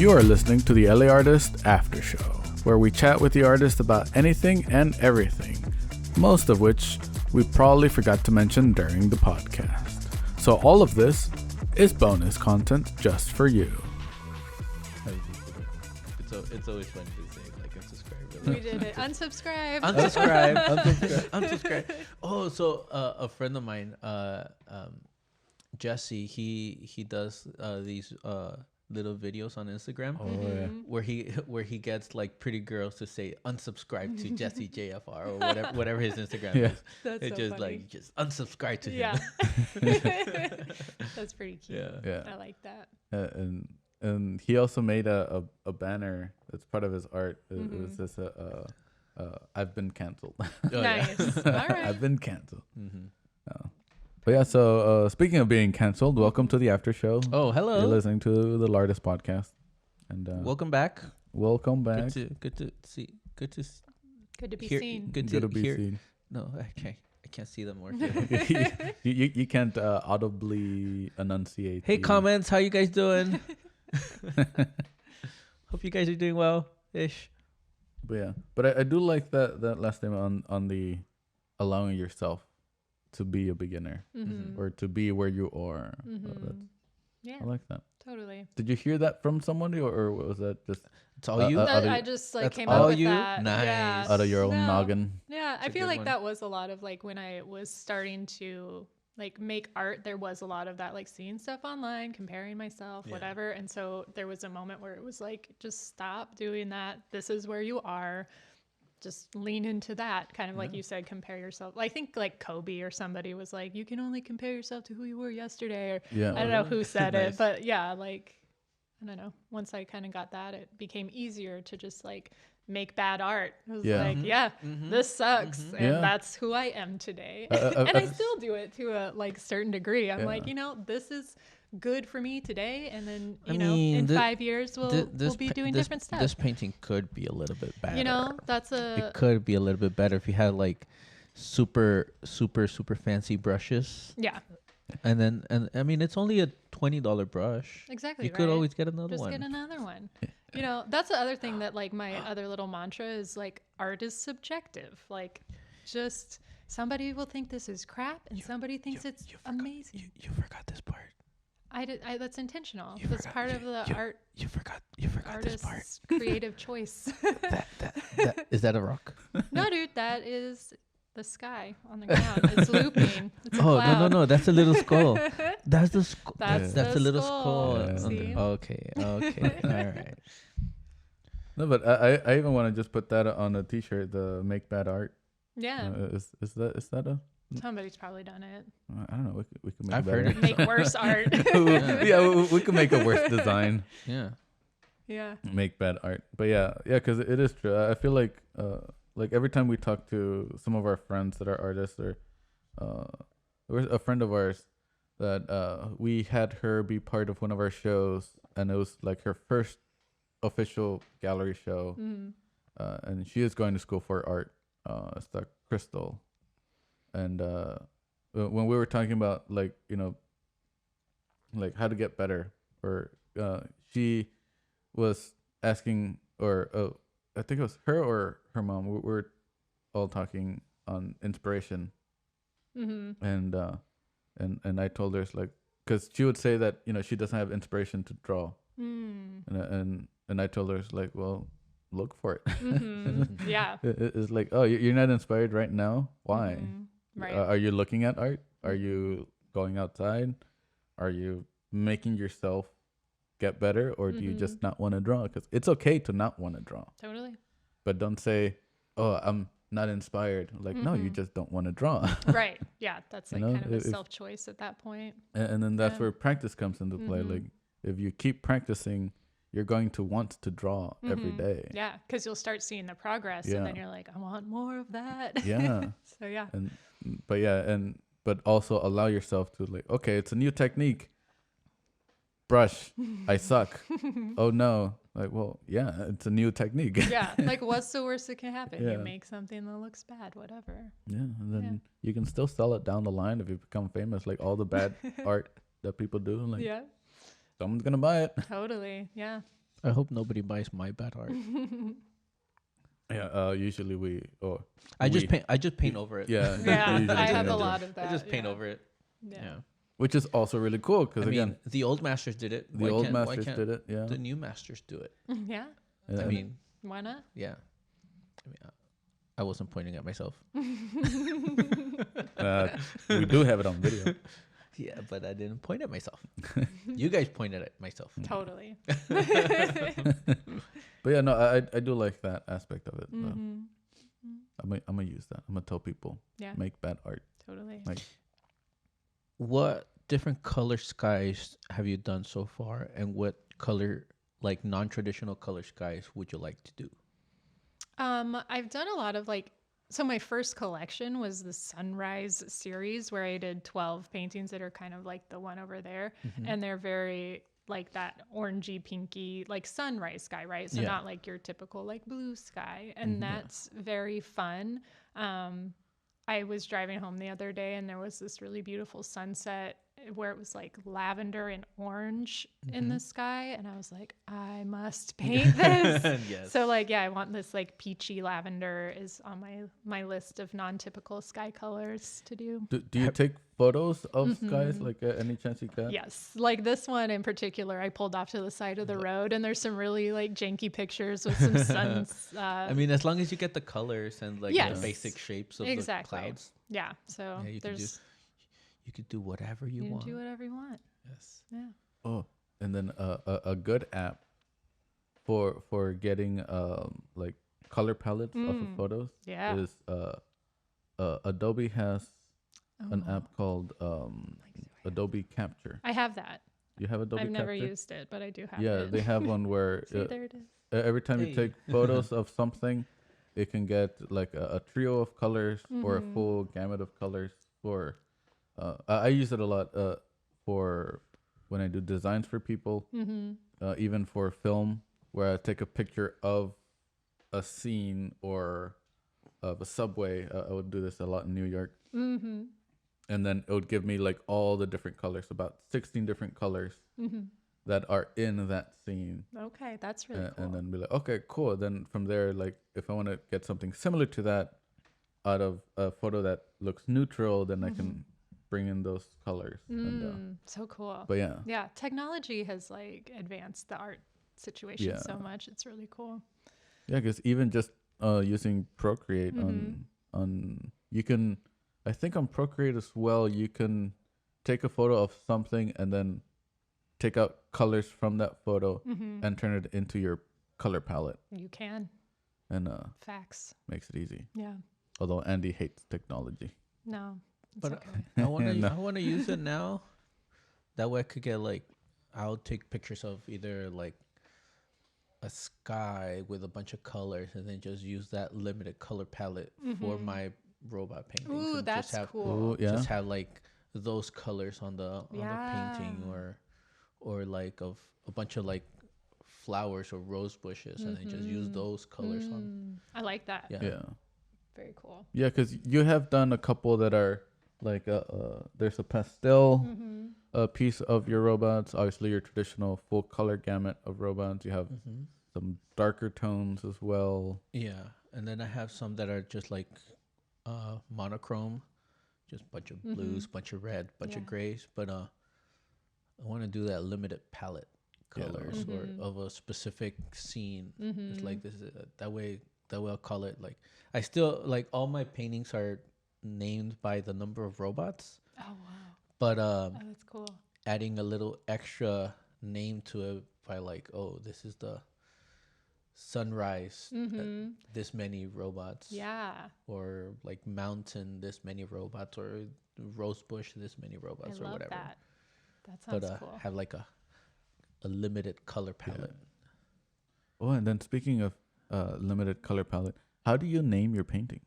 You are listening to the LAArtist Aftershow, where we chat with the artist about anything and everything, most of which we probably forgot to mention during the podcast. So all of this is bonus content just for you. It's always fun to say like unsubscribe. We did it. Unsubscribe. Unsubscribe. Oh, so a friend of mine, Jesse, he does these little videos on Instagram where he gets like pretty girls to say unsubscribe to Jesse JFR or whatever his Instagram is. That's it's so just funny. like just unsubscribe to Yeah. him. That's pretty cute. Yeah. I like that. And he also made a banner that's part of his art. It was just I've been canceled. Nice. All right. I've been canceled. But yeah, so speaking of being canceled, welcome to the after show. Oh, hello. You're listening to the LAArtist Podcast, and Welcome back. welcome back. Good to see. Good to be hear- seen. Good Good to to be hear. seen. No, I can't see them or you can't audibly enunciate. Hey, the- comments, how you guys doing? Hope you guys are doing well ish. But yeah, but I do like that last name on the allowing yourself to be a beginner or to be where you are. Yeah, I like that. totally. Did you hear that from somebody, or was that just It's all you. Out of- I just like that's came all up with you? that. Nice. Yeah. out of your own No. noggin? Yeah, I a feel good like one. that was a lot of like when I was starting to like make art, there was a lot of that, like seeing stuff online, comparing myself, Yeah. whatever. And so there was a moment where it was like, just stop doing that. This is where you are. Just lean into that, kind of like you said, compare yourself. I think like Kobe or somebody was like, you can only compare yourself to who you were yesterday. Or Yeah. I don't know who said Nice. it, but yeah, like, I don't know. Once I kind of got that, it became easier to just like make bad art. It was Yeah. like, this sucks. And Yeah. that's who I am today. Uh, and I still do it to a like certain degree. I'm Yeah. like, this is good for me today. And then, I in mean, 5 years, we'll be doing different stuff. This painting could be a little bit better. That's It could be a little bit better if you had like super fancy brushes. yeah, And I mean, it's only a $20 brush. exactly. You could right? always get another Just one. get another one. That's the other thing that like my other little mantra is like art is subjective. Like just somebody will think this is crap and somebody thinks it's amazing. You forgot this part. That's intentional. You That's forgot- part of the art You forgot this part. artist's creative choice. That is that a rock? No, dude, that is the sky on the ground. It's looping. It's a Oh cloud. no, that's a little skull. That's the skull. That's That's the a little skull. skull. Yeah. See? Okay, all right. No, but I even want to just put that on a T-shirt. The make bad art. Yeah, Is that a? somebody's probably done it. I don't know. We could make I've better. heard it. Make worse art. Yeah, we could make a worse design. Yeah. Yeah. Make bad art. But yeah, because it is true. I feel like every time we talk to some of our friends that are artists, or there was a friend of ours that we had her be part of one of our shows, and it was like her first official gallery show, and she is going to school for art. It's the Crystal, and when we were talking about like how to get better, or she was asking, or I think it was her or her mom. We were all talking on inspiration, and I told her, it's like, because she would say that she doesn't have inspiration to draw, and I told her, it's like, well, look for it. Yeah. It's like, oh, you're not inspired right now. Why? Right. Are you looking at art? Are you going outside? Are you making yourself get better, or do you just not want to draw? Because it's okay to not want to draw, Totally. but don't say, oh, I'm not inspired. Like, no, you just don't want to draw. Right. Yeah. That's like kind of a if- self-choice at that point. And then that's Yeah. where practice comes into play. Like, if you keep practicing, you're going to want to draw every day. Yeah. Because you'll start seeing the progress Yeah. and then you're like, I want more of that. Yeah. So yeah. But also allow yourself to, like, okay, it's a new technique. Brush. I suck. Oh no. Like, well, yeah, it's a new technique. Yeah. Like what's the worst that can happen? Yeah. You make something that looks bad, whatever. Yeah, and then you can still sell it down the line if you become famous, like all the bad art that people do. Like, Yeah. someone's gonna buy it. Totally. Yeah. I hope nobody buys my bad art. Yeah. Usually we I just paint over it. Yeah. Yeah, usually I paint have a over it. lot of that. I just paint yeah. over it. Yeah. Yeah. Which is also really cool because I again, mean, the old masters did it. the old masters did it. Yeah. The new masters do it? Yeah. Yeah. I mean, Why not? yeah. I mean, I wasn't pointing at myself. We do have it on video. Yeah, but I didn't point at myself. You guys pointed at myself. Totally. But yeah, no, I do like that aspect of it. Mm-hmm. I'm gonna use that. I'm gonna tell people Yeah. make bad art. Totally. Like, What different color skies have you done so far, and what color, like non-traditional color skies, would you like to do? I've done a lot of so my first collection was the Sunrise series where I did 12 paintings that are kind of like the one over there. And they're very like that orangey, pinky, like sunrise sky, right? So Yeah. not like your typical like blue sky. And that's very fun. I was driving home the other day and there was this really beautiful sunset where it was like lavender and orange in the sky. And I was like, I must paint this. Yes. So like, yeah, I want this like peachy lavender is on my list of non-typical sky colors to do. do you take photos of skies? Like any chance you get? Yes. Like this one in particular, I pulled off to the side of the road and there's some really like janky pictures with some suns. I mean, as long as you get the colors and like Yes. the basic shapes of Exactly. the clouds, Yeah. So yeah, you could do whatever you you can want. do whatever you want. Yes. Yeah. Oh, and then a good app for getting like color palettes off of photos Yeah. is Adobe has an app called Adobe Capture. I have that. You have Adobe I've Capture? never used it, but I do have Yeah, it. they have one where See, there it is. every time Hey. you take photos of something, it can get like a trio of colors or a full gamut of colors. For I use it a lot for when I do designs for people, even for film, where I take a picture of a scene or of a subway. I would do this a lot in New York. And then it would give me like all the different colors, about 16 different colors that are in that scene. Okay, that's really cool. And then be like, okay, cool. Then from there, like if I want to get something similar to that out of a photo that looks neutral, then I can bring in those colors. So cool. But yeah, Yeah, technology has like advanced the art situation Yeah. so much. It's really cool. yeah, because even just using Procreate on you can, I think on Procreate as well, you can take a photo of something and then take out colors from that photo and turn it into your color palette, You can. and Facts. makes it easy. Yeah. Although Andy hates technology. No. It's But okay. I want to. No. I want to use it now. That way, I could get like, I'll take pictures of either like a sky with a bunch of colors, and then just use that limited color palette for my robot paintings. Ooh, and that's just have, cool. Ooh, yeah. Just have like those colors on the painting, Yeah. or like of a bunch of like flowers or rose bushes, and then just use those colors on. I like that. Yeah. Yeah. Very cool. Yeah, because you have done a couple that are like there's a pastel piece of your robots. Obviously, your traditional full color gamut of robots. You have some darker tones as well. Yeah, and then I have some that are just like monochrome, just bunch of blues, bunch of red, bunch of Yeah. grays. But I want to do that limited palette Yeah. colors or of a specific scene. It's like this is that way. That way, I'll call it like I still like all my paintings are named by the number of robots, Oh wow. but Oh, that's cool. adding a little extra name to it by like, oh, this is the sunrise, this many robots. Yeah. Or like mountain, this many robots, or rose bush, this many robots, I or love whatever. that. That sounds But cool. have like a limited color palette. Oh, and then speaking of limited color palette, how do you name your painting?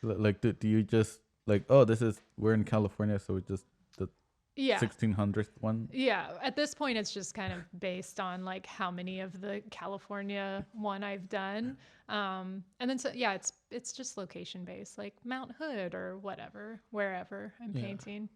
Like, do you just like, oh, we're in California, so it's just the Yeah. 1600th one? Yeah, at this point, it's just kind of based on like how many of the California one I've done, and then so yeah, it's just location based, like Mount Hood or whatever, wherever I'm Yeah. painting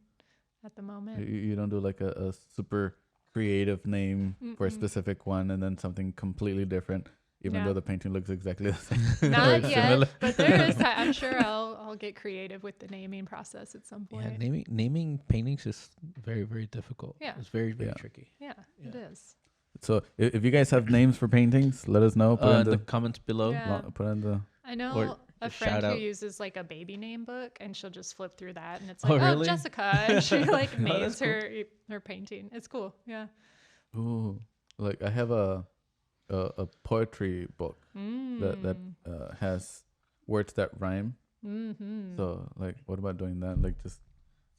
at the You, moment. you don't do like a super creative name for a specific one, and then something completely different, even Yeah. though the painting looks exactly the same. Not Or similar. yet, but there is time. I'm sure I'll get creative with the naming process at some Yeah, point. naming paintings is very, very difficult. Yeah. It's very, very Yeah. tricky. Yeah, it Yeah. is. So if you guys have names for paintings, let us know. Put in In the the, comments below. Yeah. put in the. I know Or a just friend shout who out. uses like a baby name book, and she'll just flip through that, and it's Oh, like, really? Jessica, and she like Oh, names that's cool. her painting. It's cool. Yeah. Ooh, like I have a poetry book that has words that rhyme. Mm-hmm. So like, what about doing that? Like just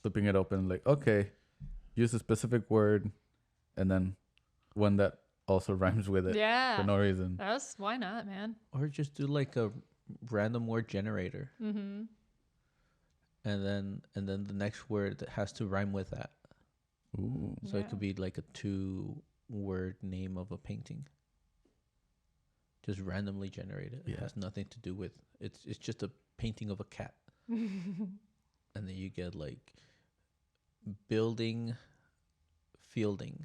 flipping it open, like okay, use a specific word, and then one that also rhymes with it Yeah. for no reason. That's why not, man. Or just do like a random word generator, Mm-hmm. and then the next word that has to rhyme with that. Ooh, So it could be like a 2-word name of a painting. Just randomly generated. It Yeah. has nothing to do with it's just a painting of a cat. And then you get like building fielding.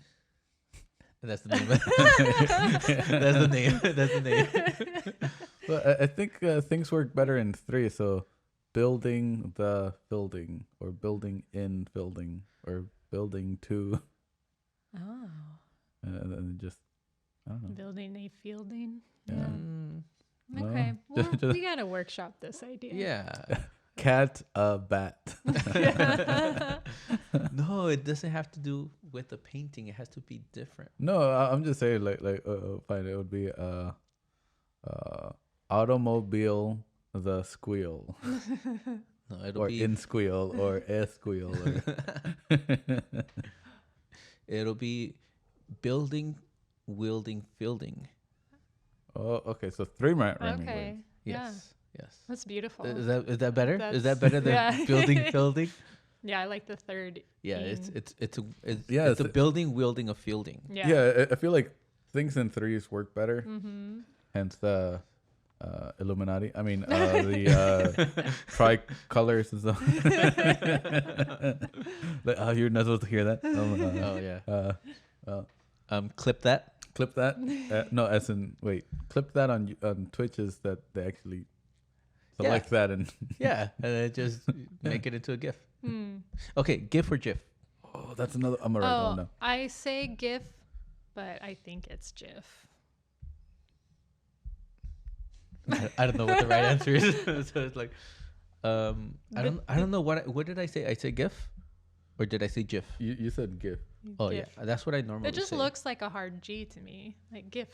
That's the name. That's the name. That's the name. but I think things work better in 3. So building the fielding, or building in fielding, or building to, Oh. and then just I don't know. Building a fielding. Yeah. Mm, No. Okay. Well, Just- we gotta workshop this idea. yeah. Cat, bat. No, it doesn't have to do with the painting. It has to be different. No, I'm just saying like fine. It would be automobile the squeal, No, it'll or be in squeal, or a squeal. Or it'll be building, wielding, fielding. oh, okay. So 3 rhyming Okay. words. Yeah. Yes. That's beautiful. Is that better? Is That's- that better than yeah. building, fielding? Yeah, I like the third. Yeah, in. it's Yeah, it's a building, wielding, a fielding. Yeah. Yeah, I feel like things in 3s work better. Mm-hmm. Hence the Illuminati. I mean the tricolors and stuff. Like, oh, you're not supposed to hear that. Oh yeah. Well, Clip that. clip that. No, as in wait, clip that on Twitch is that they actually select that and Yeah, and then just make it into a GIF. Hmm. Okay, GIF or GIF? oh, that's another. I'm gonna write that one Oh, down. I say GIF, but I think it's GIF. I don't know what the right answer is. So it's like, I don't know what did I say? I said GIF, or did I say GIF? You said GIF. Oh GIF. yeah, that's what I normally. It just say. looks like a hard G to me, like GIF.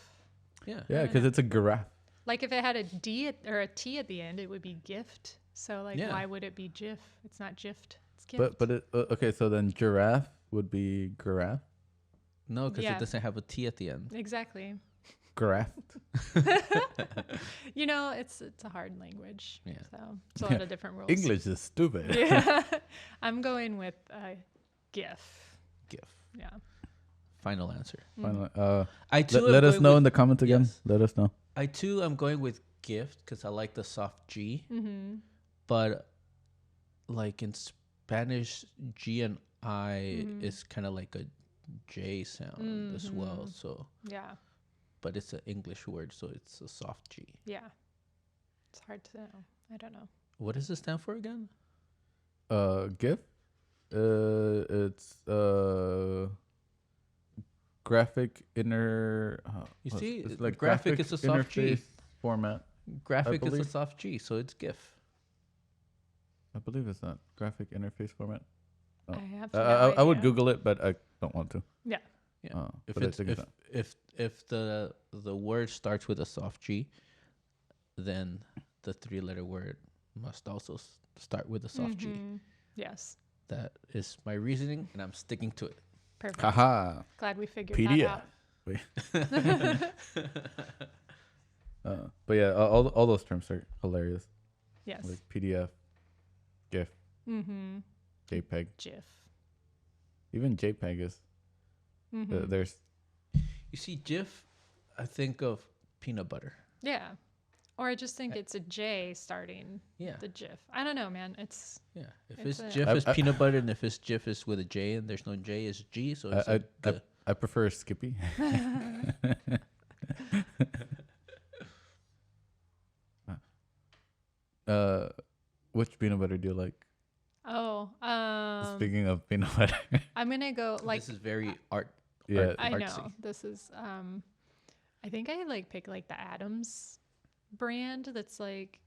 Yeah. Yeah, because it's a giraffe. Like if it had a D or a T at the end, it would be gift. So like, Yeah. why would it be GIF? It's not gift. It's gift. But it okay. So then giraffe would be giraffe. No, because Yeah. it doesn't have a T at the end. Exactly. Giraffe. You know, it's a hard language. Yeah. So it's a lot of different rules. English is stupid. Yeah. I'm going with GIF. GIF. Yeah. Final answer. Finally, I too. am let us going know with- in the comments again. Yes. Let us know. I too am going with GIF because I like the soft G, Mm-hmm. but like in Spanish, G and I Mhm. is kind of like a J sound as well. Mhm. So, Yeah. but it's an English word, so it's a soft G. Yeah. It's hard to know. I don't know. What does it stand for again? GIF. It's graphic inner. You what's- see, it's like graphic is a soft G. interface format. Graphic is a believe- soft G, so it's GIF. I believe it's not graphic interface format. Oh. I have I would idea. Google it, but I don't want to. Yeah. Yeah. If But I it's think it's if the word starts with a soft G, then the 3-letter word must also start with a soft G. Mhm. Yes. That is my reasoning, and I'm sticking to it. Perfect. Haha. Glad we figured PDF. that out. But yeah, all those terms are hilarious. Yes. Like PDF, GIF, Mm-hmm. JPEG. GIF. Even JPEG is. Mm-hmm. There's. You see, GIF, I think of peanut butter. Yeah. Or I just think it's a J starting Yeah, the GIF. I don't know, man. It's yeah. If It's it's a- GIF, I- it's peanut butter, and if it's GIF, is with a J, and there's no J, it's G. So it's I like the- I prefer Skippy. Which peanut butter do you like? Oh, Speaking of peanut butter. I'm gonna go like This is very art. Yeah. I know artsy. this is. I think I like pick like the Adams brand that's like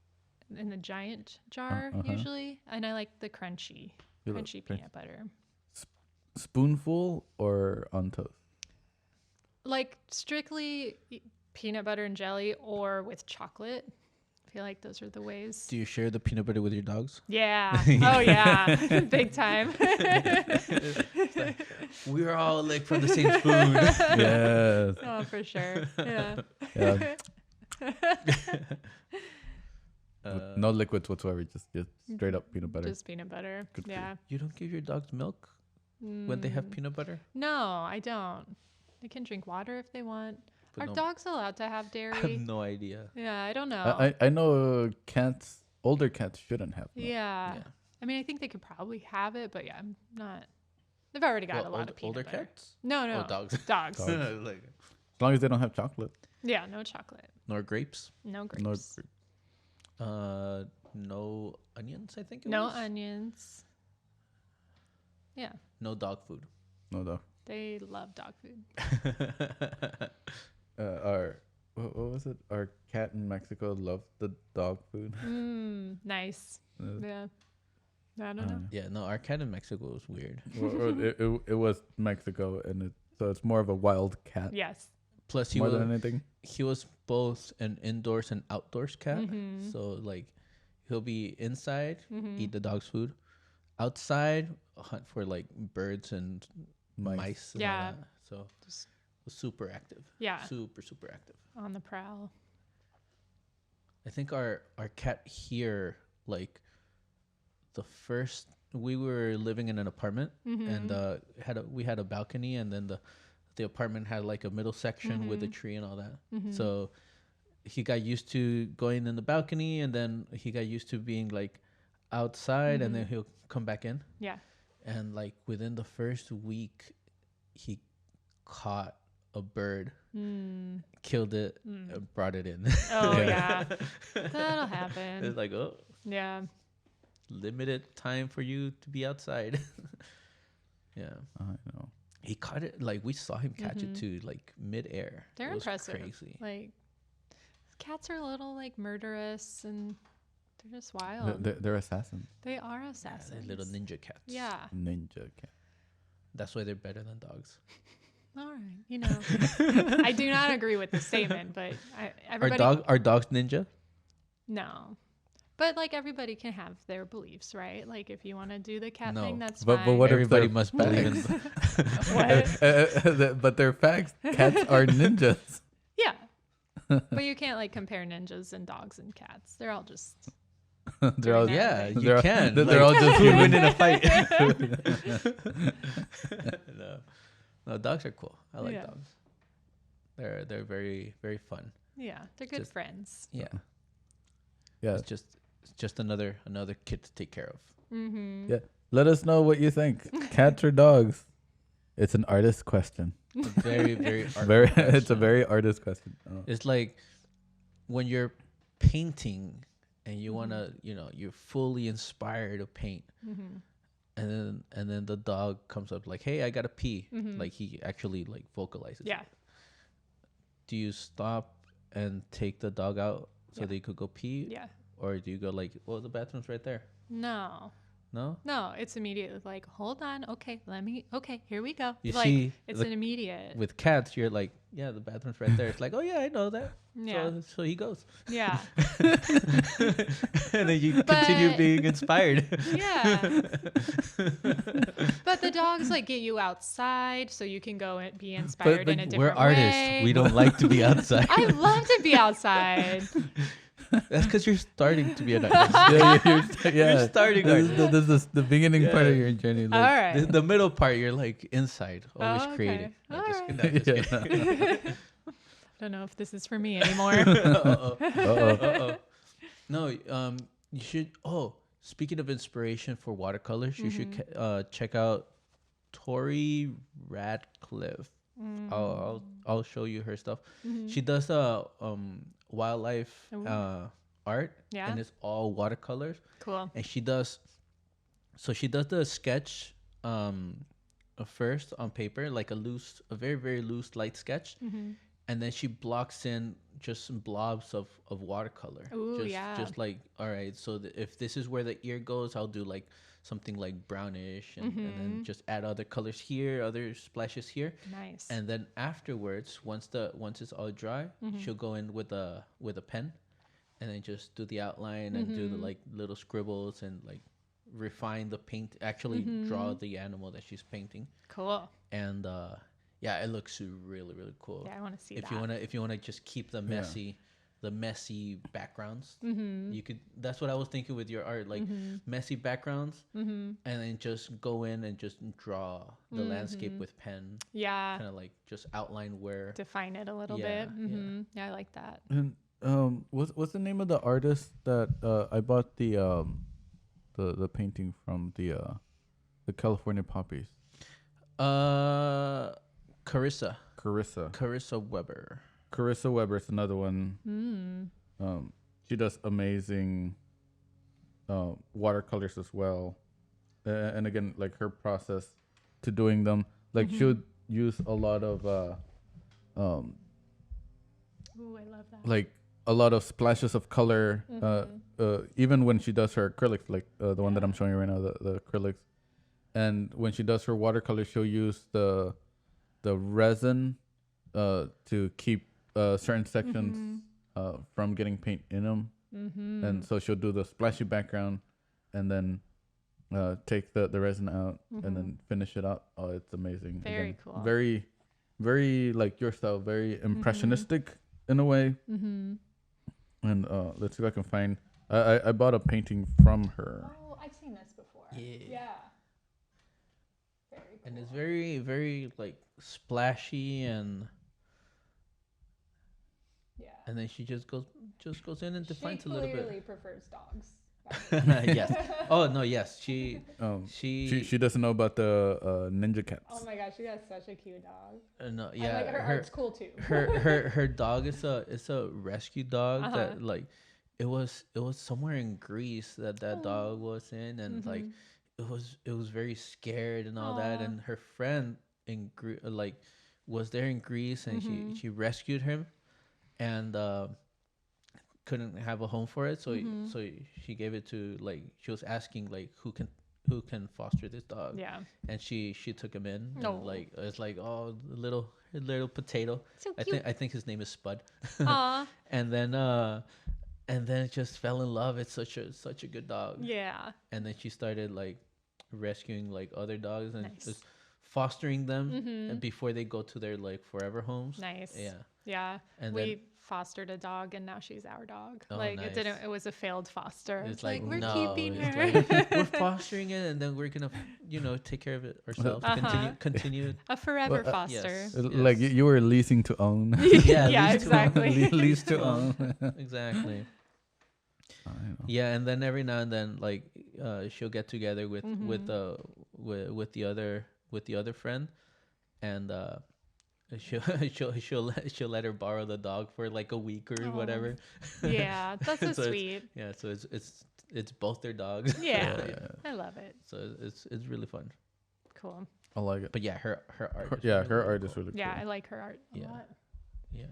in the giant jar usually, and I like the crunchy You like peanut butter. Spoonful or on toast? Like strictly peanut butter and jelly or with chocolate. I feel like those are the ways. Do you share the peanut butter with your dogs? Yeah. Oh yeah. Big time. We're all like from the same spoon. Yes. Oh, for sure. Yeah. Yeah. No liquids whatsoever. Just straight up peanut butter. Just peanut butter. Good for you. Yeah. You don't give your dogs milk when they have peanut butter? No, I don't. They can drink water if they want. But Are no, dogs allowed to have I dairy? have no idea. Yeah, I don't know. I know cats, older cats shouldn't have milk. Yeah. Yeah. I mean, I think they could probably have it, but yeah, I'm not. They've already got a lot of peanut older butter. cats? No, no. Oh, dogs. Dogs. Dogs. Like, As long as they don't have chocolate. Yeah, no chocolate. nor grapes. No grapes. No. No onions, I think it No was. onions. Yeah, No dog food. No dog. they love dog food. What was it? Our cat in Mexico loved the dog food. Nice. Uh, Yeah. I don't know. Yeah, no, our cat in Mexico was weird. it was Mexico, and so it's more of a wild cat Yes. Plus, more than anything. he was both an indoors and outdoors cat. Mm-hmm. So like, he'll be inside, eat the dog's food, outside hunt for like birds and mice. And Yeah. all that. So Just- was super active. Yeah. Super active. On the prowl. I think our cat here, like the first, we were living in an apartment and we had a balcony, and then the apartment had like a middle section with a tree and all that. So he got used to going in the balcony, and then he got used to being like outside, and then he'll come back in. Yeah. And like within the first week, he caught a bird, killed it, and brought it in. Oh, yeah. That'll happen. It's like, oh, Yeah. limited time for you to be outside. Yeah. I know. He caught it, like we saw him catch it too, like midair. They're It was impressive. Crazy. Like, cats are a little like murderous and they're just wild. They're assassins. They are Yeah, assassins. they're little ninja cats. Yeah. Ninja cat. That's why they're better than dogs. All right. You know, I do not agree with the statement, but everybody. Are dogs ninja? No. But like everybody can have their beliefs, right? Like if you want to do the cat No. thing, that's But fine. what if Everybody they're- must believe in. What? But they're facts. Cats are ninjas. Yeah. But you can't like compare ninjas and dogs and cats. They're all just. They're all Yeah, you they're all- can. They're all just who would win human. in a fight. No, dogs are cool. I like Yeah. dogs. They're very very fun. Yeah, they're good Just- friends. Yeah, Yeah. it's just another kid to take care of. Mm-hmm. Yeah. Let us know what you think. Cats or dogs? It's an artist question. Very very art Very. It's a question. very artist question. Oh. It's like when you're painting and you wanna, you're fully inspired to paint, and then the dog comes up like, "Hey, I gotta pee." Like he actually like vocalizes. Yeah. it. Do you stop and take the dog out so Yeah. they could go pee, Yeah. or do you go like, "Well, the bathroom's right there"? No. No. No, it's immediately like, hold on. Okay, here we go. You like, see, it's the- an immediate. With cats, you're like, "Yeah, the bathroom's right there." It's like, "Oh yeah, I know that." Yeah. So he goes, Yeah. and then you continue But- being inspired. Yeah. But the dogs like get you outside so you can go and be inspired in a different We're artists. way. We don't like to be outside. I love to be outside. That's because you're starting to be an artist. You're starting This is the beginning part of Yeah. your journey. All Like, right. The middle part, you're like inside, always Oh, okay. creating. No, All just right. kidding. No, just kidding. I don't know if this is for me anymore. Uh-oh. Uh-oh. Uh-oh. No, you should. Oh, speaking of inspiration for watercolors, you should check out Tori Radcliffe. I'll show you her stuff. Mm-hmm. She does wildlife art, Yeah. and it's all watercolors. Cool. And she does the sketch first on paper, like a very very loose light sketch, Mm-hmm. and then she blocks in just some blobs of watercolor. Ooh, yeah. Just like, all right, so if this is where the ear goes, I'll do like something like brownish, and then just add other colors here, other splashes here. Nice. And then afterwards, once it's all dry, she'll go in with a pen, and then just do the outline and do the like little scribbles and like refine the paint, actually draw the animal that she's painting. Cool. And yeah, it looks really really cool. Yeah, I want to see that. If you wanna just keep the messy backgrounds, you could. That's what I was thinking with your art, like messy backgrounds, and then just go in and just draw the landscape with pen. Yeah. Kind of like just outline where. Define it a little Yeah, bit. Mm-hmm. Yeah, I like that. And what's the name of the artist that I bought the painting from, the California poppies? Carissa Weber. Weber. Carissa Weber is another one. She does amazing watercolors as well, and again, like her process to doing them, like she would use a lot of Ooh, I love that. like a lot of splashes of color, even when she does her acrylics, like the one that I'm showing you right now, the acrylics. And when she does her watercolor, she'll use the resin to keep certain sections from getting paint in them. And so she'll do the splashy background and then take the resin out and then finish it up. Oh, it's amazing. Very cool. Very, very like your style, very impressionistic in a way. And let's see if I can find. I bought a painting from her. Oh, I've seen this before. Yeah. Very cool. And it's very very like splashy, and then she just goes in and defines a little bit. She clearly prefers dogs. Yes. Oh no. Yes. She doesn't know about the ninja cats. Oh my gosh, she has such a cute dog. No. Yeah. And, like, her art's cool too. her dog is a rescue dog that like it was somewhere in Greece that dog was in, and like it was very scared and all that, and her friend in like was there in Greece, and she rescued him, and couldn't have a home for it, so she gave it to, like, she was asking like who can foster this dog, and she took him in. And like it's like, oh, little potato. So cute. I think his name is Spud. Aw. and then just fell in love. It's such a good dog. Yeah. And then she started like rescuing like other dogs and Nice. just fostering them and before they go to their like forever homes. Nice. Yeah. Yeah. And we then fostered a dog and now she's our dog. Oh, like nice. it was a failed foster. it's like, we're no, keeping it's her. like, we're fostering it, and then we're gonna take care of it ourselves. Continue. A forever Well, foster. yes. Like you were leasing to own. Yeah, lease to own. exactly. Lease to own. Exactly. I know. Yeah, and then every now and then, like, she'll get together with the other friend, and she'll let her borrow the dog for like a week or whatever. Yeah, that's so So sweet. so it's both their dogs. Yeah, I love it. So it's really fun. Cool. I like it. But yeah, her art. Is Yeah, really, her really art cool. is really cool. Yeah, I like her art a Yeah. lot. Yeah.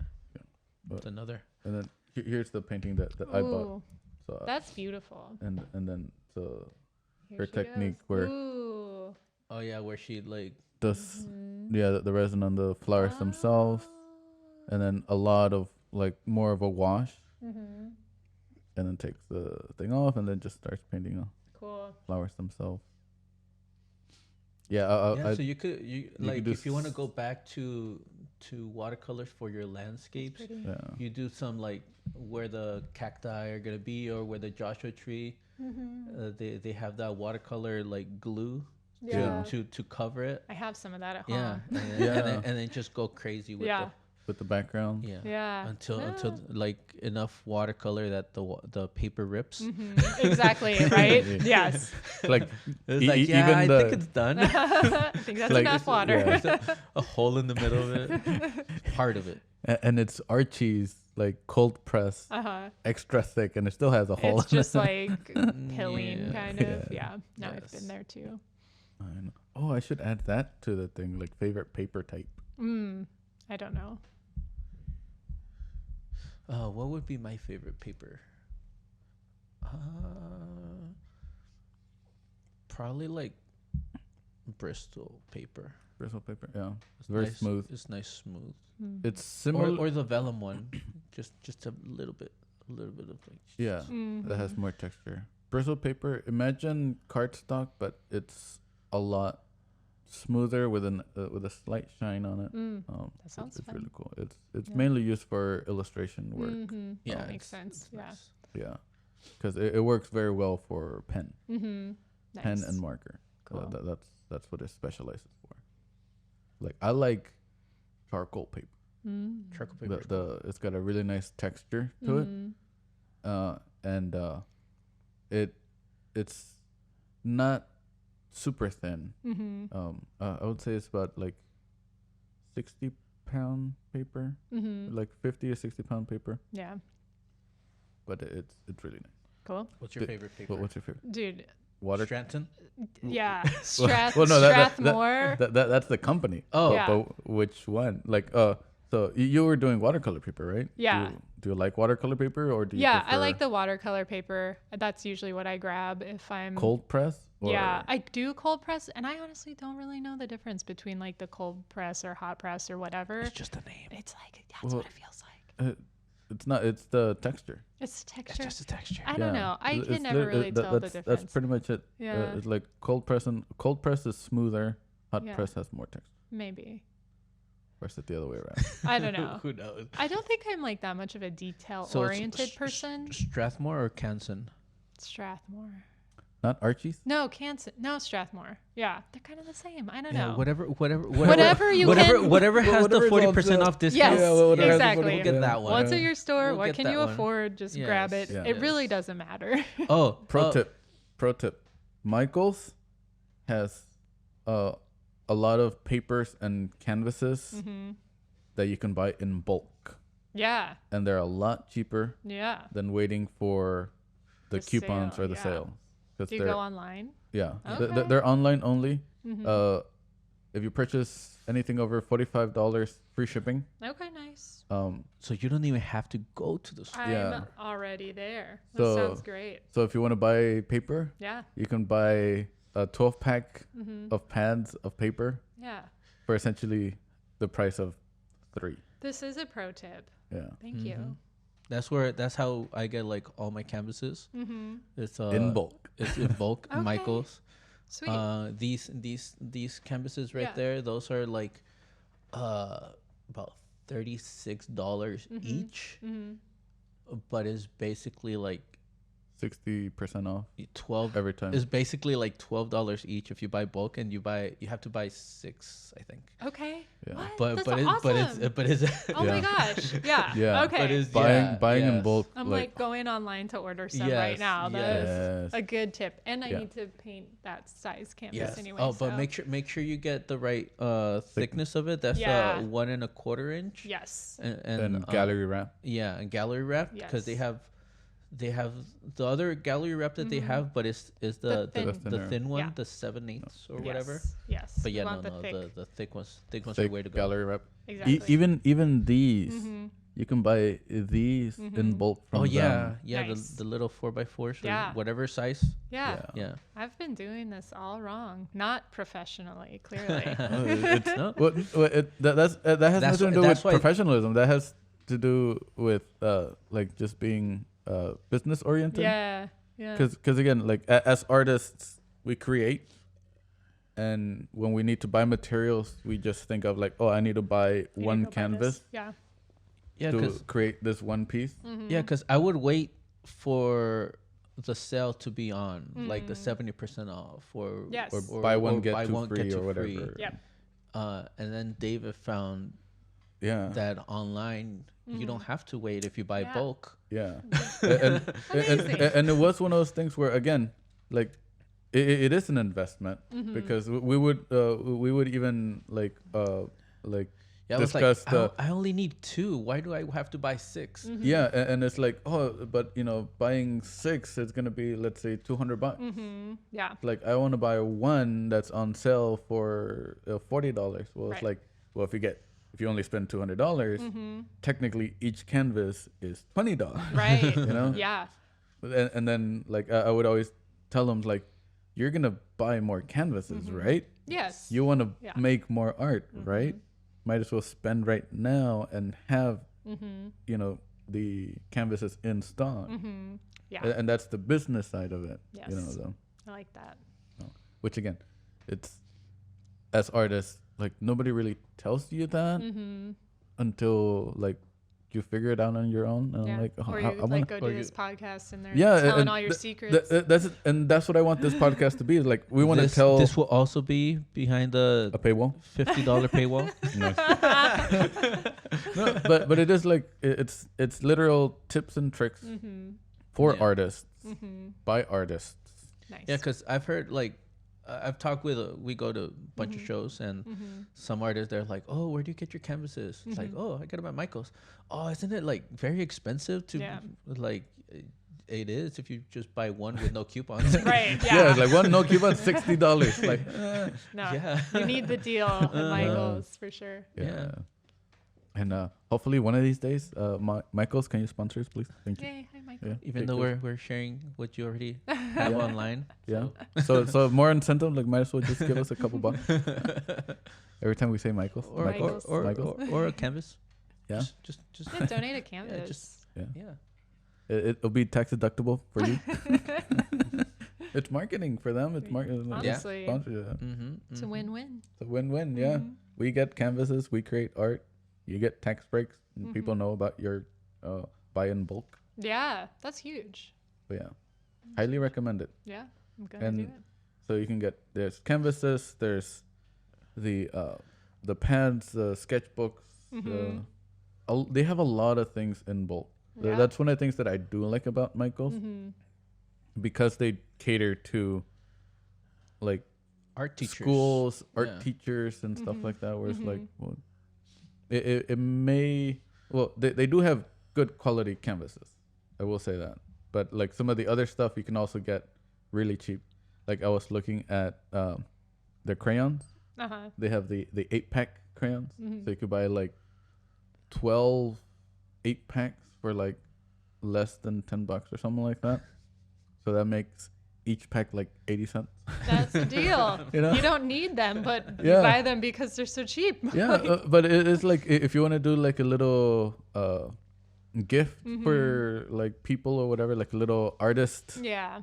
But- It's another. And then here's the painting that I bought. Ooh, So that's beautiful. and then so Here her she goes. technique where Ooh. Oh yeah, where she like. does the resin on the flowers themselves, and then a lot of like more of a wash, and then takes the thing off, and then just starts painting on Cool. flowers themselves. Yeah, So you could like do if you want to go back to watercolors for your landscapes, Pretty. yeah. you do some like where the cacti are gonna be or where the Joshua tree. They have that watercolor like glue Yeah. to cover it. I have some of that at Yeah, home. and then just go crazy with Yeah. the with the background. Yeah. Until like enough watercolor that the paper rips. Exactly. Right. Yes. Like It's like, yeah, even I the think it's done. I think that's Like, enough water. yeah. A hole in the middle of it. Part of it. and it's Archie's like cold press, extra thick, and it still has a hole. It's in just it. like pilling kind of. Yeah. Yeah. No, I've Yes. been there too. I know. Oh, I should add that to the thing, like favorite paper type. I don't know. What would be my favorite paper? Probably like Bristol paper. Bristol paper, yeah, it's very nice, smooth. It's nice, smooth. It's similar, Or the vellum one, just a little bit of like. yeah, that has more texture. Bristol paper, imagine cardstock, but it's a lot smoother with a slight shine on it. That sounds it's fun. really cool. It's mainly used for illustration work. Yeah, That makes sense. Yeah. nice. Yeah, because it works very well for pen, Nice. pen and marker. Cool. That's what it specializes for. Like I like charcoal paper. Charcoal paper. It's got a really nice texture to it, and it's not super thin. I would say it's about like 60-pound paper, like 50 or 60-pound paper. Yeah. But it's really nice. Cool. What's your favorite paper? What's your favorite? Dude. Water. Stratton. Yeah. Well, no, Strathmore. that's the company. Oh. Yeah. But which one? Like, so you were doing watercolor paper, right? Yeah. Do you like watercolor paper, or do you? Yeah, I prefer like the watercolor paper. That's usually what I grab if I'm cold press. Or Yeah, I do cold press, and I honestly don't really know the difference between like the cold press or hot press or whatever. It's just a name. It's like that's what it feels like. It's not. It's the texture. It's texture. It's just a texture. I don't know. I can never really tell the difference. That's pretty much it. Yeah. It's like cold press is smoother. Hot Yeah. press has more texture. Maybe. Or is it the other way around? I don't know. Who knows? I don't think I'm like that much of a detail-oriented person. Strathmore or Canson? Strathmore. Not Archie's. No, Canson. No, Strathmore. Yeah, they're kind of the same. I don't know. Whatever Whatever you whatever, can- whatever has Whatever the is on 40% sale. off discount. Yes, whatever has the exactly. We'll get that one. What's at your store? We'll What get can that you one. afford? Just grab it. Yes, Yeah. It really doesn't matter. Oh, Pro tip. Michael's has a lot of papers and canvases that you can buy in bulk, Yeah. and they're a lot cheaper Yeah. than waiting for the The coupons sale, or the yeah. sale. Because Do you go online? yeah, Okay. they're online only. If you purchase anything over $45, free shipping. Okay, nice. so you don't even have to go to the store. I'm Yeah. already there. That So- sounds great. So if you want to buy paper, Yeah. you can buy a 12-pack of pads of paper Yeah. for essentially the price of 3. This is a pro tip. Yeah. Thank you. That's how I get like all my canvases. It's In bulk. It's in bulk. Okay. Michael's. Sweet. These canvases right Yeah. there, those are like about $36 each. But it's basically like 60% off 12 every time. It's basically like $12 each if you buy bulk, and you have to buy 6, I think. Okay. Yeah. What? That's awesome. But it's Oh my Yeah. gosh. Yeah. Yeah. Okay. But it's buying in yes. bulk. I'm like going online to order some right Yes, now. That's yes. a good tip. And I Yeah. need to paint that size canvas Yes. anyway. Oh, but so- make sure you get the right thickness of it. That's Yeah. 1 1/4 inch. Yes. and gallery wrap. Yeah, and gallery wrap, because Yes. they have the other gallery wrap that they have, but it's the The thinner. thin one, Yeah. the 7/8 or whatever. Yes. But You yeah, want no, thick. the thick ones are Thick way to go. gallery wrap. Exactly. Even these, you can buy these in bulk from Oh yeah, them. yeah, Nice. the little 4x4s or Yeah. whatever size. Yeah. Yeah. I've been doing this all wrong. Not professionally, clearly. It's No? what that has That's nothing to why- do with that's why- professionalism. That has to do with like just being business oriented. yeah. Yeah. Because again, like as artists, we create, and when we need to buy materials, we just think of like, oh, I need to buy You need one to go buy canvas this. Yeah. Yeah, to create this one piece. yeah, because I would wait for the sale to be on, like the 70% off, or Yes. Or buy one get buy two one, free get or two whatever. free. Yep. And then David found Yeah. that online you don't have to wait if you buy Yeah. bulk. Yeah. And it was one of those things where, again, like it is an investment because we would even like Yeah, I was like, discuss the I only need 2. Why do I have to buy 6? yeah, and it's like, oh, but buying 6 is gonna be, let's say, $200. Yeah. Like, I want to buy one that's on sale for $40. Well, it's Right. like, well, if you only spend $200, technically each canvas is $20. Right. You know? Yeah. And then like I would always tell them, like, you're gonna buy more canvases, right? Yes. You want to Yeah. make more art, right? Might as well spend right now and have the canvases in stock. Yeah. And that's the business side of it. Yes. Though. I like that. Which, again, it's, as artists, like, nobody really tells you that until like you figure it out on your own. And Yeah. I'm like, oh, or I you wanna, like go do this podcast and they're yeah, telling and all your secrets. that's what I want this podcast to be. Like, we want to tell This will also be behind the a paywall. $50 paywall. No, but it is like it's literal tips and tricks for Yeah. artists by artists. Nice. Yeah, because I've heard like I've talked with we go to a bunch of shows and some artists they're like, oh, where do you get your canvases? It's like, oh, I get them at Michael's. Oh, isn't it like very expensive to like? It is if you just buy one with no coupons. Right. Yeah, Yeah. it's like one no coupon, $60. Like, No. Yeah. You need the deal at Michael's for sure. yeah. And hopefully one of these days, Michael's, can you sponsor us, please? Thank you. Yay. Hi, Michael. Yeah. Even Okay, though cool. we're sharing what you already have online. Yeah. So more incentive, like, might as well just give us a couple bucks every time we say Michael's. Or Michael's. or, or, Michael's. or a canvas. Yeah. Just Yeah, donate a canvas. just- Yeah. yeah. It'll be tax deductible for you. It's marketing for them. It's marketing. Honestly. Mm-hmm. It's a win-win. It's a win-win. Yeah. We get canvases. We create art. You get tax breaks. And people know about your buy in bulk. Yeah, that's huge. But yeah, highly recommend it. Yeah, I'm gonna And do it. so you can get, there's canvases. There's the pads, the sketchbooks. They have a lot of things in bulk. Yeah. That's one of the things that I do like about Michael's, because they cater to like Art teachers. schools, art Yeah. teachers, and stuff like that. Where it's like, well, it may, well, they do have good quality canvases. I will say that. But like some of the other stuff, you can also get really cheap. Like I was looking at their crayons. They have the 8-pack crayons, so you could buy like 12 8-packs for like less than $10 or something like that. So that makes each pack like 80 cents. That's the deal. You know? You don't need them, but you Yeah. buy them because they're so cheap. Yeah, but it's like if you want to do like a little gift for like people or whatever, like a little artist Yeah.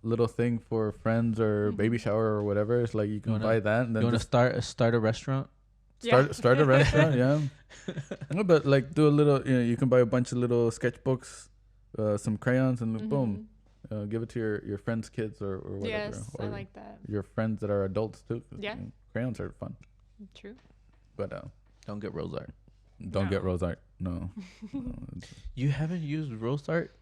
little thing for friends or baby shower or whatever. It's like you can buy that and then You want to just start a restaurant? start a restaurant. Yeah. No, but like do a little, you can buy a bunch of little sketchbooks, some crayons, and boom, give it to your friends' kids or whatever. Yes, or I like that. your friends that are adults too. 'Cause, Yeah. crayons are fun, True. but Don't get rose art. don't get No. rose art. No. You haven't used rose art?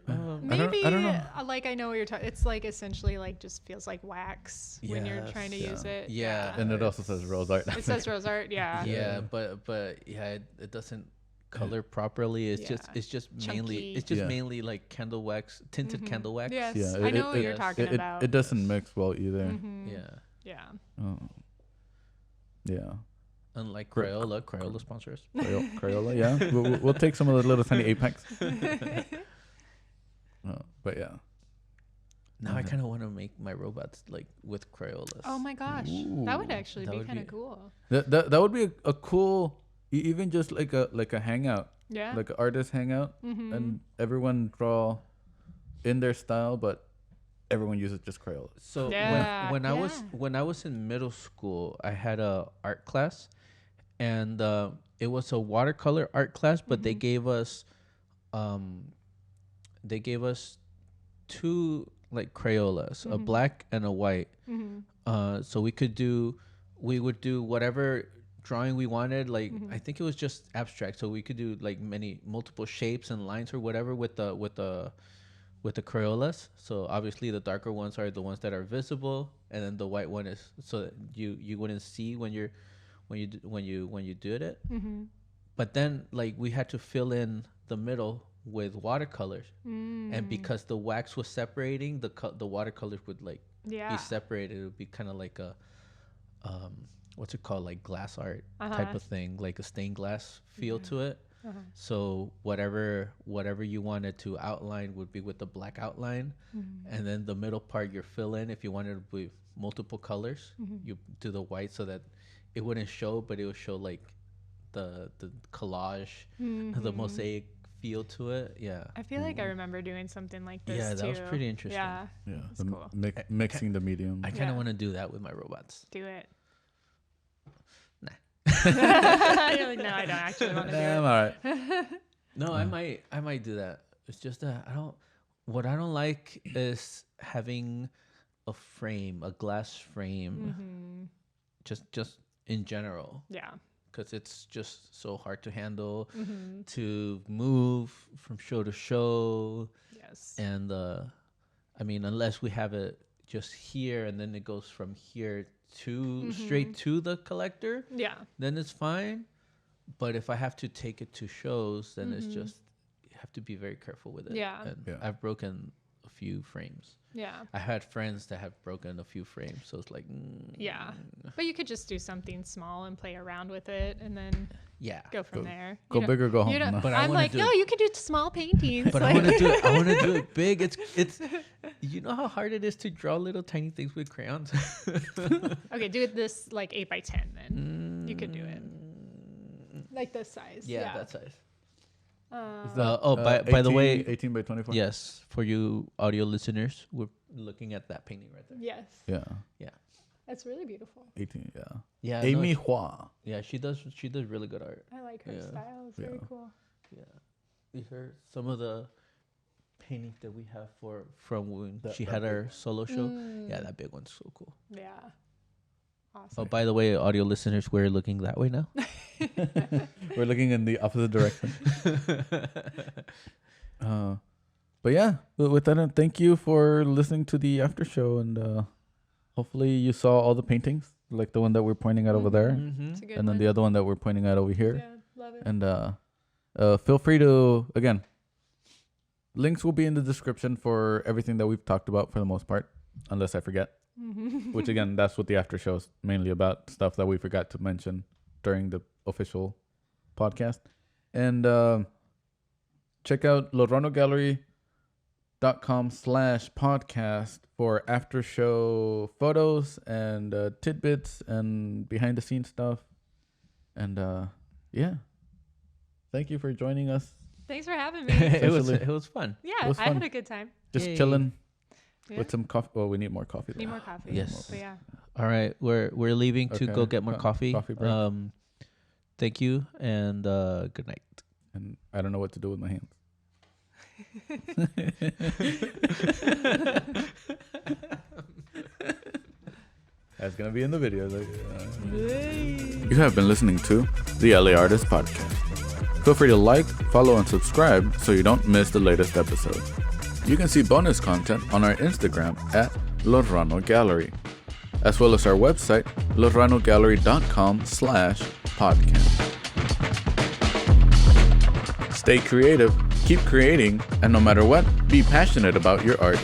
Maybe I don't know. like I know what you're talking. It's like essentially like just feels like wax when you're Yes. trying to Yeah. use it. Yeah. And it also says rose art. It says rose art. Yeah. Yeah, but yeah, it doesn't color properly. It's Yeah. just Chunky. mainly like candle wax, tinted candle wax. Yes. Yeah, I know what it- you're talking it, about. it doesn't mix well either. Yeah. Yeah. Oh. Yeah. Unlike Crayola sponsors. Crayola, yeah. We'll take some of the little tiny 8-packs. But yeah. Now I kind of want to make my robots like with Crayolas. Oh my gosh, that would Ooh. actually That be would kind of be- cool. That would be a cool, even just like a hangout, Yeah. like an artist hangout, and everyone draw in their style, but everyone uses just Crayola. So Yeah, when yeah. I was in middle school, I had a art class, and it was a watercolor art class, but they gave us two like Crayolas, a black and a white. So we would do whatever drawing we wanted. Like I think it was just abstract, so we could do like multiple shapes and lines or whatever with the Crayolas. So obviously the darker ones are the ones that are visible, and then the white one is so that you wouldn't see when you did it. But then like we had to fill in the middle with watercolors, and because the wax was separating, the watercolors would like be separated. It would be kind of like a what's it called, like glass art type of thing, like a stained glass feel to it. So whatever you wanted to outline would be with the black outline, and then the middle part you fill in. If you wanted to be multiple colors, you do the white so that it wouldn't show, but it would show like the collage, the mosaic feel to it. Yeah, I feel like I remember doing something like this. Yeah, that was pretty interesting. Yeah, the cool. Mixing the medium. I kind of want to do that with my robots. Do it. Nah. You're like, no, I don't actually want to do it. I'm all right. No, I might do that. It's just that what I don't like is having a glass frame, just in general. Yeah. Because it's just so hard to handle, to move from show to show. Yes. And I mean, unless we have it just here and then it goes from here to straight to the collector, then it's fine. But if I have to take it to shows, then it's just, you have to be very careful with it. Yeah. And I've broken a few frames. Yeah. I had friends that have broken a few frames, so it's like, yeah. But you could just do something small and play around with it, and then go from there. Go big or go home. But I'm like, no, you could do small paintings. But I want to do it. I want to do it big. It's. You know how hard it is to draw little tiny things with crayons. Okay, do it this like 8x10. Then you could do it like this size. Yeah, that size. By the way, 18 by 24. Yes, for you audio listeners, we're looking at that painting right there. Yes. Yeah. That's really beautiful. 18. Yeah. Yeah. Amy Hua. Yeah, she does really good art. I like her style. It's very cool. Yeah. These are some of the paintings that we have from when she had her solo show. Yeah, that big one's so cool. Yeah. Awesome. Oh, by the way, audio listeners, we're looking that way now. We're looking in the opposite direction. But yeah, with that, thank you for listening to the after show, and hopefully you saw all the paintings, like the one that we're pointing at over there, and then the other one that we're pointing at over here. Yeah, love it. And feel free to, again, links will be in the description for everything that we've talked about for the most part, unless I forget. Which again, that's what the after show is mainly about, stuff that we forgot to mention during the official podcast. And check out LAArtistGallery.com/podcast for after show photos and tidbits and behind the scenes stuff. And thank you for joining us. Thanks for having me. It was fun. Yeah, I had a good time. Just chilling. With some coffee. Well, we need more coffee. Need more coffee. Yes. But yeah. All right, we're leaving to go get more coffee. Coffee break. Thank you and good night. And I don't know what to do with my hands. That's gonna be in the video. You have been listening to the LAArtist Podcast. Feel free to like, follow, and subscribe so you don't miss the latest episode. You can see bonus content on our Instagram at Lorano Gallery, as well as our website, loranogallery.com/podcast. Stay creative, keep creating, and no matter what, be passionate about your art.